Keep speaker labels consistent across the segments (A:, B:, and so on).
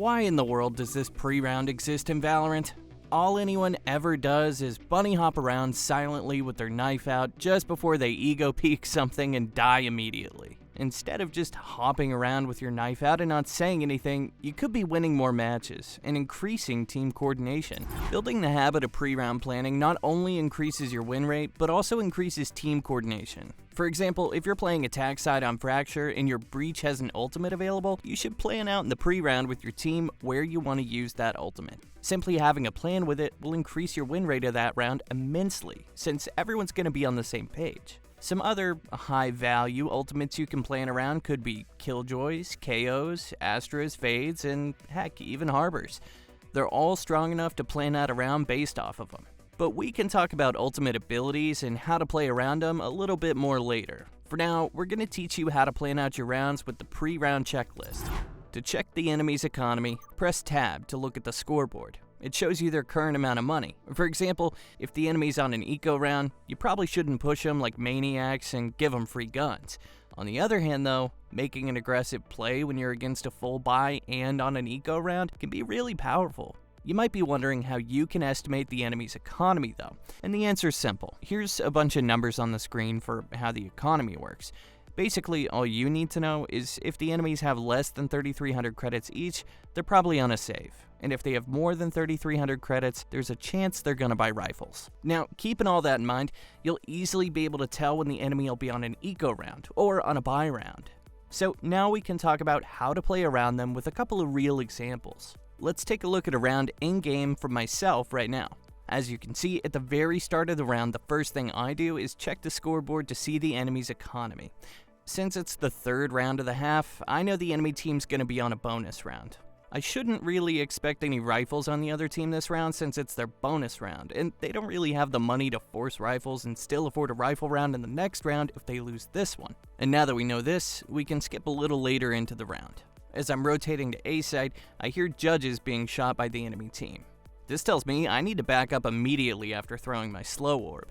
A: Why in the world does this pre-round exist in Valorant? All anyone ever does is bunny hop around silently with their knife out just before they ego peek something and die immediately. Instead of just hopping around with your knife out and not saying anything, you could be winning more matches and increasing team coordination. Building the habit of pre-round planning not only increases your win rate, but also increases team coordination. For example, if you're playing attack side on Fracture and your Breach has an ultimate available, you should plan out in the pre-round with your team where you want to use that ultimate. Simply having a plan with it will increase your win rate of that round immensely, since everyone's going to be on the same page. Some other high-value ultimates you can plan around could be Killjoys, KOs, Astras, Fades, and heck, even Harbors. They're all strong enough to plan out a round based off of them. But we can talk about ultimate abilities and how to play around them a little bit more later. For now, we're going to teach you how to plan out your rounds with the pre-round checklist. To check the enemy's economy, press Tab to look at the scoreboard. It shows you their current amount of money. For example, if the enemy's on an eco round, you probably shouldn't push them like maniacs and give them free guns. On the other hand though, making an aggressive play when you're against a full buy and on an eco round can be really powerful. You might be wondering how you can estimate the enemy's economy though, and the answer is simple. Here's a bunch of numbers on the screen for how the economy works. Basically, all you need to know is if the enemies have less than 3,300 credits each, they're probably on a save. And if they have more than 3,300 credits, there's a chance they're gonna buy rifles. Now, keeping all that in mind, you'll easily be able to tell when the enemy will be on an eco round or on a buy round. So now we can talk about how to play around them with a couple of real examples. Let's take a look at a round in-game from myself right now. As you can see, at the very start of the round, the first thing I do is check the scoreboard to see the enemy's economy. Since it's the third round of the half, I know the enemy team's gonna be on a bonus round. I shouldn't really expect any rifles on the other team this round since it's their bonus round, and they don't really have the money to force rifles and still afford a rifle round in the next round if they lose this one. And now that we know this, we can skip a little later into the round. As I'm rotating to A side, I hear judges being shot by the enemy team. This tells me I need to back up immediately after throwing my slow orb.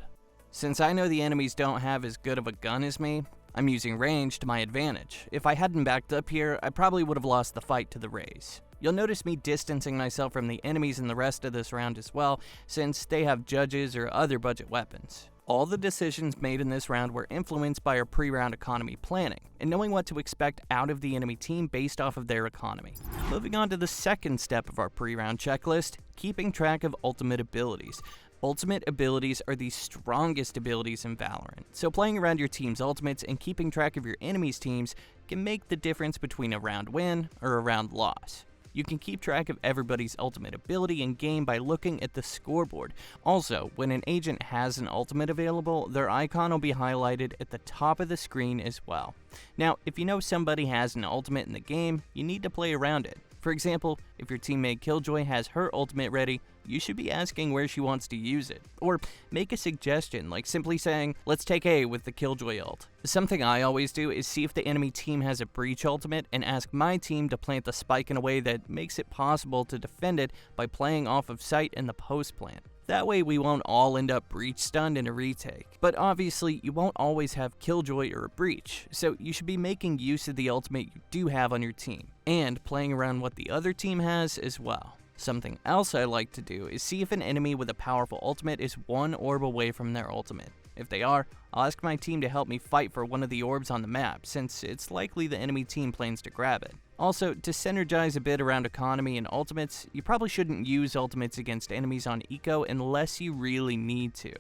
A: Since I know the enemies don't have as good of a gun as me, I'm using range to my advantage. If I hadn't backed up here, I probably would have lost the fight to the Rays. You'll notice me distancing myself from the enemies in the rest of this round as well, since they have judges or other budget weapons. All the decisions made in this round were influenced by our pre-round economy planning, and knowing what to expect out of the enemy team based off of their economy. Moving on to the second step of our pre-round checklist, keeping track of ultimate abilities. Ultimate abilities are the strongest abilities in Valorant, so playing around your team's ultimates and keeping track of your enemy's teams can make the difference between a round win or a round loss. You can keep track of everybody's ultimate ability in game by looking at the scoreboard. Also, when an agent has an ultimate available, their icon will be highlighted at the top of the screen as well. Now, if you know somebody has an ultimate in the game, you need to play around it. For example, if your teammate Killjoy has her ultimate ready, you should be asking where she wants to use it. Or make a suggestion, like simply saying, let's take A with the Killjoy ult. Something I always do is see if the enemy team has a Breach ultimate and ask my team to plant the spike in a way that makes it possible to defend it by playing off of sight in the post plant. That way we won't all end up Breach stunned in a retake. But obviously, you won't always have Killjoy or a Breach, so you should be making use of the ultimate you do have on your team, and playing around what the other team has as well. Something else I like to do is see if an enemy with a powerful ultimate is one orb away from their ultimate. If they are, I'll ask my team to help me fight for one of the orbs on the map, since it's likely the enemy team plans to grab it. Also, to synergize a bit around economy and ultimates, you probably shouldn't use ultimates against enemies on eco unless you really need to.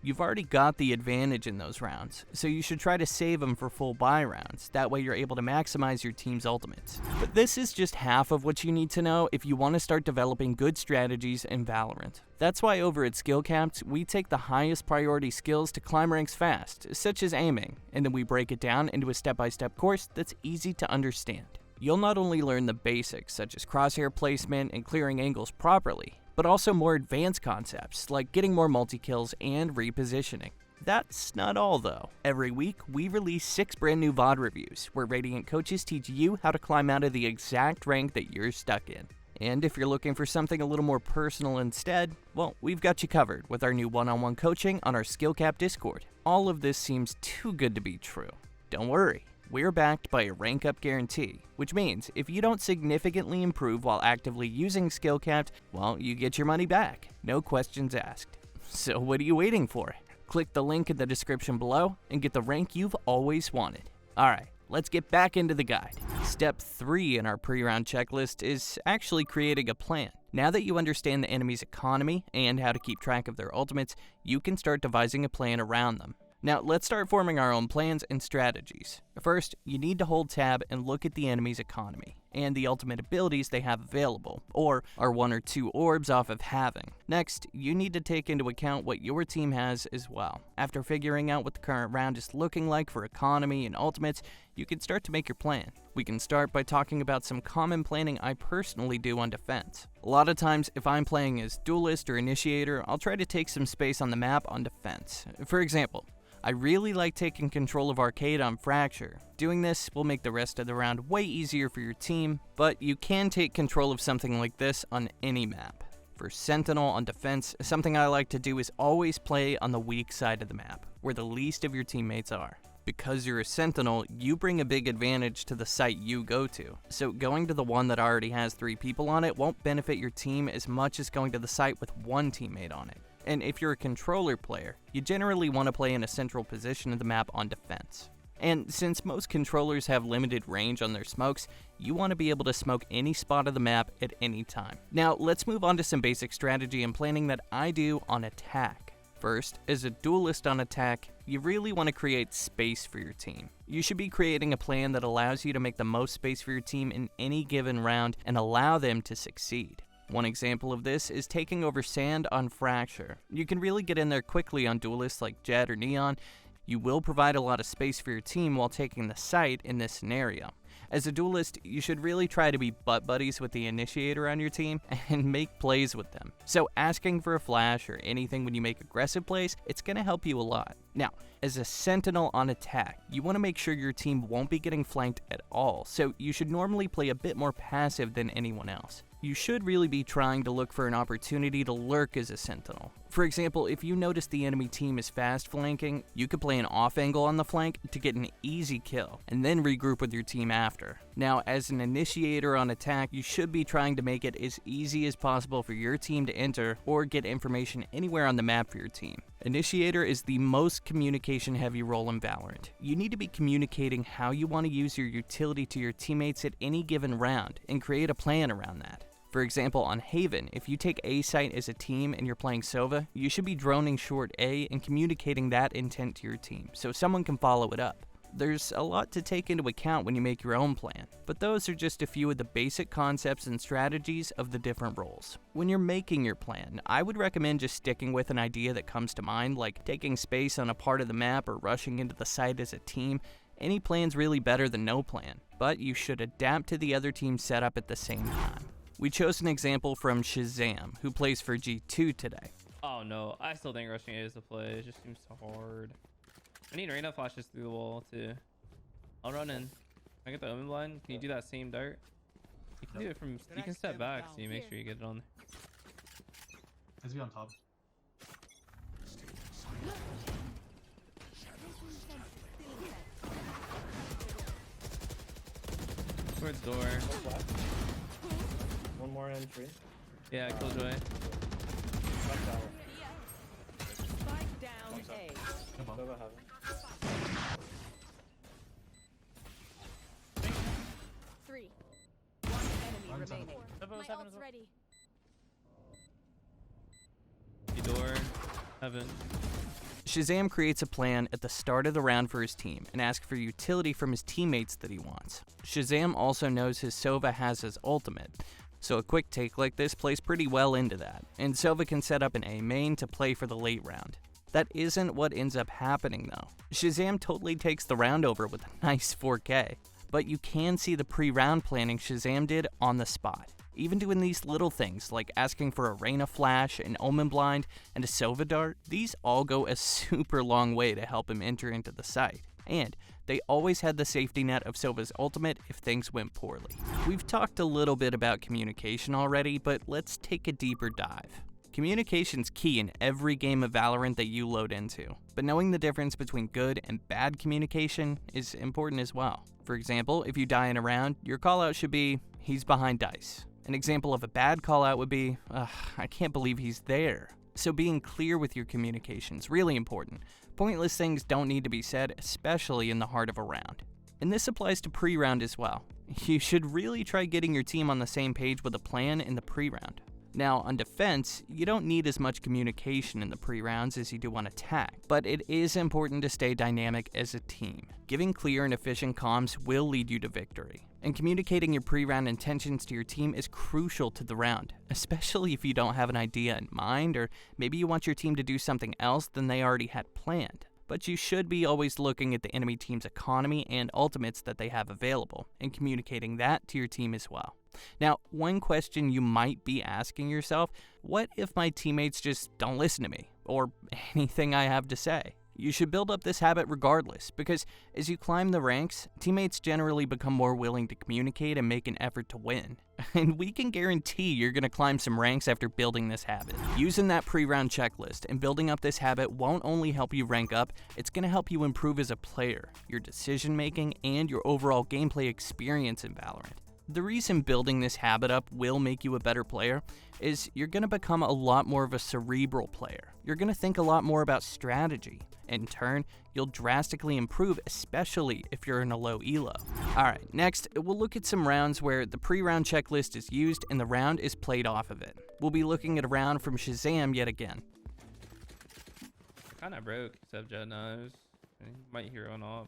A: You've already got the advantage in those rounds, so you should try to save them for full buy rounds. That way you're able to maximize your team's ultimates. But this is just half of what you need to know if you want to start developing good strategies in Valorant. That's why over at SkillCapped, we take the highest priority skills to climb ranks fast, such as aiming, and then we break it down into a step-by-step course that's easy to understand. You'll not only learn the basics, such as crosshair placement and clearing angles properly, but also more advanced concepts, like getting more multi-kills and repositioning. That's not all though. Every week, we release 6 brand new VOD reviews, where Radiant coaches teach you how to climb out of the exact rank that you're stuck in. And if you're looking for something a little more personal instead, well, we've got you covered with our new one-on-one coaching on our SkillCapped Discord. All of this seems too good to be true. Don't worry. we're backed by a rank up guarantee, which means if you don't significantly improve while actively using SkillCapped, well, you get your money back, no questions asked. So what are you waiting for? Click the link in the description below and get the rank you've always wanted. Alright, let's get back into the guide. Step 3 in our pre-round checklist is actually creating a plan. Now that you understand the enemy's economy and how to keep track of their ultimates, you can start devising a plan around them. Now, let's start forming our own plans and strategies. First, you need to hold tab and look at the enemy's economy and the ultimate abilities they have available, or are 1 or 2 orbs off of having. Next, you need to take into account what your team has as well. After figuring out what the current round is looking like for economy and ultimates, you can start to make your plan. We can start by talking about some common planning I personally do on defense. A lot of times, if I'm playing as duelist or initiator, I'll try to take some space on the map on defense. For example, I really like taking control of Arcade on Fracture. Doing this will make the rest of the round way easier for your team, but you can take control of something like this on any map. For Sentinel on defense, something I like to do is always play on the weak side of the map, where the least of your teammates are. Because you're a Sentinel, you bring a big advantage to the site you go to, so going to the one that already has 3 people on it won't benefit your team as much as going to the site with 1 teammate on it. And if you're a controller player, you generally want to play in a central position of the map on defense. And since most controllers have limited range on their smokes, you want to be able to smoke any spot of the map at any time. Now, let's move on to some basic strategy and planning that I do on attack. First, as a duelist on attack, you really want to create space for your team. You should be creating a plan that allows you to make the most space for your team in any given round and allow them to succeed. One example of this is taking over sand on Fracture. You can really get in there quickly on duelists like Jet or Neon. You will provide a lot of space for your team while taking the site in this scenario. As a duelist, you should really try to be butt buddies with the initiator on your team and make plays with them. So asking for a flash or anything when you make aggressive plays, it's going to help you a lot. Now, as a Sentinel on attack, you want to make sure your team won't be getting flanked at all, so you should normally play a bit more passive than anyone else. You should really be trying to look for an opportunity to lurk as a Sentinel. For example, if you notice the enemy team is fast flanking, you could play an off angle on the flank to get an easy kill, and then regroup with your team after. Now, as an initiator on attack, you should be trying to make it as easy as possible for your team to enter or get information anywhere on the map for your team. Initiator is the most communication heavy role in Valorant. You need to be communicating how you want to use your utility to your teammates at any given round and create a plan around that. For example, on Haven, if you take A site as a team and you're playing Sova, you should be droning short A and communicating that intent to your team so someone can follow it up. There's a lot to take into account when you make your own plan, but those are just a few of the basic concepts and strategies of the different roles. When you're making your plan, I would recommend just sticking with an idea that comes to mind, like taking space on a part of the map or rushing into the site as a team. Any plan's really better than no plan, but you should adapt to the other team's setup at the same time. We chose an example from Shazam, who plays for G2 today.
B: Oh no, I still think rushing A is the play. It just seems so hard. I need Reyna flashes through the wall too. I'll run in. I get the omen blind. Can you do that same dart? You can do it from. You can step back so you make sure you get it on.
C: Is he on top?
B: Towards door.
D: One more entry.
B: Yeah, Killjoy.
E: Spike down A.
D: Over heaven.
E: Three. One enemy remaining. My ult's ready.
B: Door. Heaven.
A: Shazam creates a plan at the start of the round for his team and asks for utility from his teammates that he wants. Shazam also knows his Sova has his ultimate, so a quick take like this plays pretty well into that, and Sova can set up an A main to play for the late round. That isn't what ends up happening though. Shazam totally takes the round over with a nice 4K, but you can see the pre-round planning Shazam did on the spot. Even doing these little things like asking for a Reyna flash, an Omen blind, and a Sova dart, these all go a super long way to help him enter into the site. And they always had the safety net of Sova's ultimate if things went poorly. We've talked a little bit about communication already, but let's take a deeper dive. Communication's key in every game of Valorant that you load into, but knowing the difference between good and bad communication is important as well. For example, if you die in a round, your callout should be, "He's behind dice." An example of a bad callout would be, "I can't believe he's there." So being clear with your communication is really important. Pointless things don't need to be said, especially in the heart of a round. And this applies to pre-round as well. You should really try getting your team on the same page with a plan in the pre-round. Now, on defense, you don't need as much communication in the pre-rounds as you do on attack, but it is important to stay dynamic as a team. Giving clear and efficient comms will lead you to victory, and communicating your pre-round intentions to your team is crucial to the round, especially if you don't have an idea in mind, or maybe you want your team to do something else than they already had planned. But you should be always looking at the enemy team's economy and ultimates that they have available, and communicating that to your team as well. Now, one question you might be asking yourself, what if my teammates just don't listen to me, or anything I have to say? You should build up this habit regardless, because as you climb the ranks, teammates generally become more willing to communicate and make an effort to win. And we can guarantee you're going to climb some ranks after building this habit. Using that pre-round checklist and building up this habit won't only help you rank up, it's going to help you improve as a player, your decision making, and your overall gameplay experience in Valorant. The reason building this habit up will make you a better player is you're going to become a lot more of a cerebral player. You're going to think a lot more about strategy. In turn, you'll drastically improve, especially if you're in a low ELO. Alright, next, we'll look at some rounds where the pre-round checklist is used and the round is played off of it. We'll be looking at a round from Shazam yet again.
B: Kinda broke, except Jet knows. Might hero on off.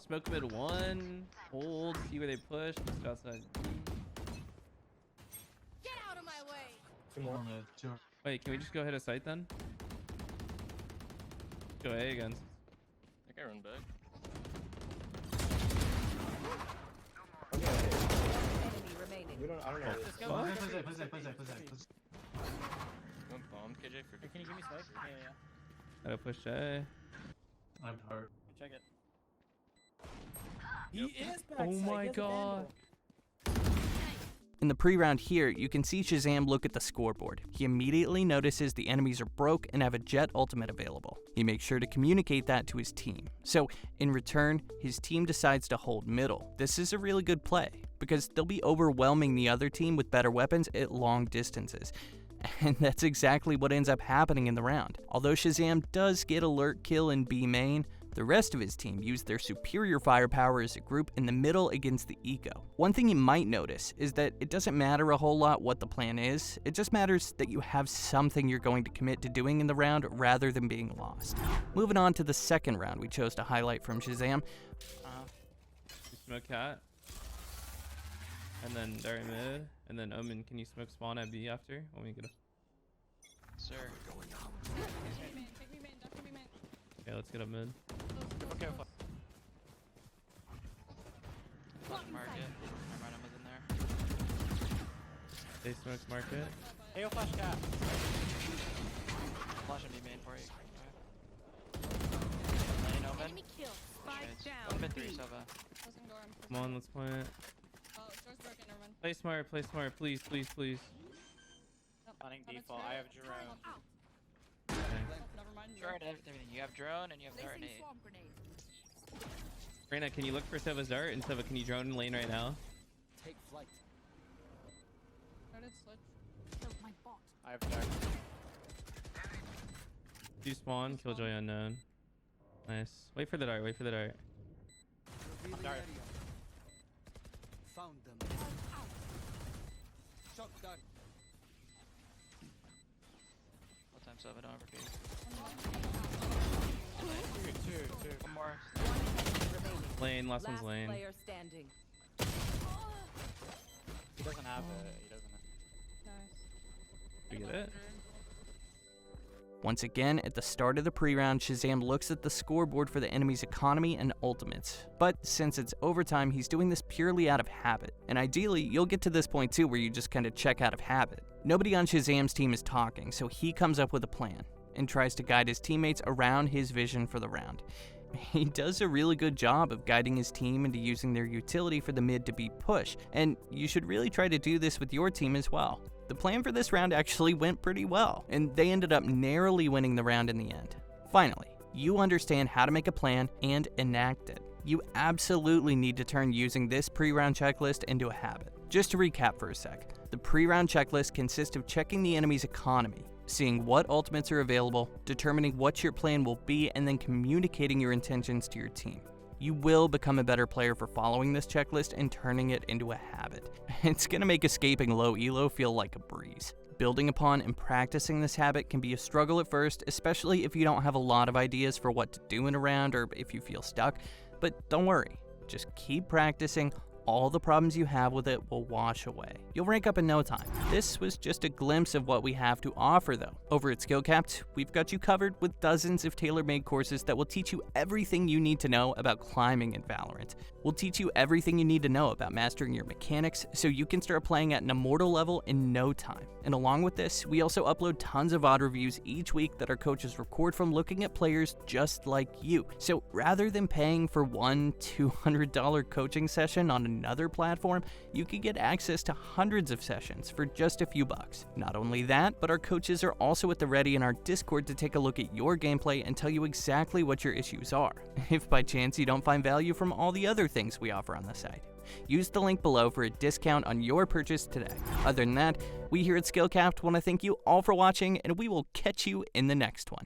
B: Smoke mid 1, hold, see where they push, just outside.
E: Get out of my way.
C: Two more mid. Two.
B: Wait, can we just go hit a site then? Go A again.
D: I can run back.
E: Enemy remaining.
F: I don't know.
C: Let's go. Play safe.
D: One bomb, KJ, for
F: Can you give me spike? Yeah.
B: Gotta push A.
C: I'm hurt.
F: Check it.
D: Yep.
F: He is back.
B: Oh my god.
A: In the pre-round here, you can see Shazam look at the scoreboard. He immediately notices the enemies are broke and have a Jet ultimate available. He makes sure to communicate that to his team. So, in return, his team decides to hold middle. This is a really good play, because they'll be overwhelming the other team with better weapons at long distances. And that's exactly what ends up happening in the round. Although Shazam does get a lurk kill in B main, the rest of his team used their superior firepower as a group in the middle against the eco. One thing you might notice is that it doesn't matter a whole lot what the plan is, it just matters that you have something you're going to commit to doing in the round rather than being lost. Moving on to the second round we chose to highlight from Shazam.
B: You smoke cat. And then Dart mid. And then Omen, can you smoke spawn at B after? When we get a...
D: Sir.
B: Okay, let's get up mid.
D: Okay, flash market. My random was in there.
B: They smokes market.
F: Hey, flash cat.
D: Flash and be main for you. Lane open.
E: Enemy kill. Spike
D: Shades.
E: down.
D: Open 3,
E: B.
D: Sova.
E: Closing door.
B: Come on, let's play it.
E: Oh, door's broken. Never mind.
B: Play smart, please, please, please.
F: Planning default. I have Jerome.
B: Okay.
E: Never mind.
D: Drone and everything. You have drone and you have dart and
E: Placing
D: eight.
E: swamp grenade.
B: Reyna, can you look for Sova's dart? And Sova, can you drone in lane right now?
G: Take flight.
E: Started switch. Killed my bot.
F: I have dark.
B: Do spawn, killjoy unknown. Nice. Wait for the dart, wait for the dart.
F: Dart.
G: Found them. Shock dart.
D: What time Sova? Don't overfeed.
F: Two.
D: One more.
B: Lane, last one's
E: Last
B: lane.
E: player standing.
F: He doesn't have it. He doesn't.
E: Nice.
B: We get it?
A: Once again, at the start of the pre-round, Shazam looks at the scoreboard for the enemy's economy and ultimates. But since it's overtime, he's doing this purely out of habit. And ideally, you'll get to this point too where you just kind of check out of habit. Nobody on Shazam's team is talking, so he comes up with a plan and tries to guide his teammates around his vision for the round. He does a really good job of guiding his team into using their utility for the mid to B push, and you should really try to do this with your team as well. The plan for this round actually went pretty well, and they ended up narrowly winning the round in the end. Finally, you understand how to make a plan and enact it. You absolutely need to turn using this pre-round checklist into a habit. Just to recap for a sec, the pre-round checklist consists of checking the enemy's economy, seeing what ultimates are available, determining what your plan will be, and then communicating your intentions to your team. You will become a better player for following this checklist and turning it into a habit. It's going to make escaping low elo feel like a breeze. Building upon and practicing this habit can be a struggle at first, especially if you don't have a lot of ideas for what to do in a round or if you feel stuck, but don't worry, just keep practicing. All the problems you have with it will wash away. You'll rank up in no time. This was just a glimpse of what we have to offer though. Over at SkillCapped, we've got you covered with dozens of tailor-made courses that will teach you everything you need to know about climbing in Valorant. We'll teach you everything you need to know about mastering your mechanics so you can start playing at an immortal level in no time. And along with this, we also upload tons of VOD reviews each week that our coaches record from looking at players just like you. So rather than paying for one $200 coaching session on another platform, you can get access to hundreds of sessions for just a few bucks. Not only that, but our coaches are also at the ready in our Discord to take a look at your gameplay and tell you exactly what your issues are, if by chance you don't find value from all the other things we offer on the site. Use the link below for a discount on your purchase today. Other than that, we here at SkillCapped want to thank you all for watching, and we will catch you in the next one.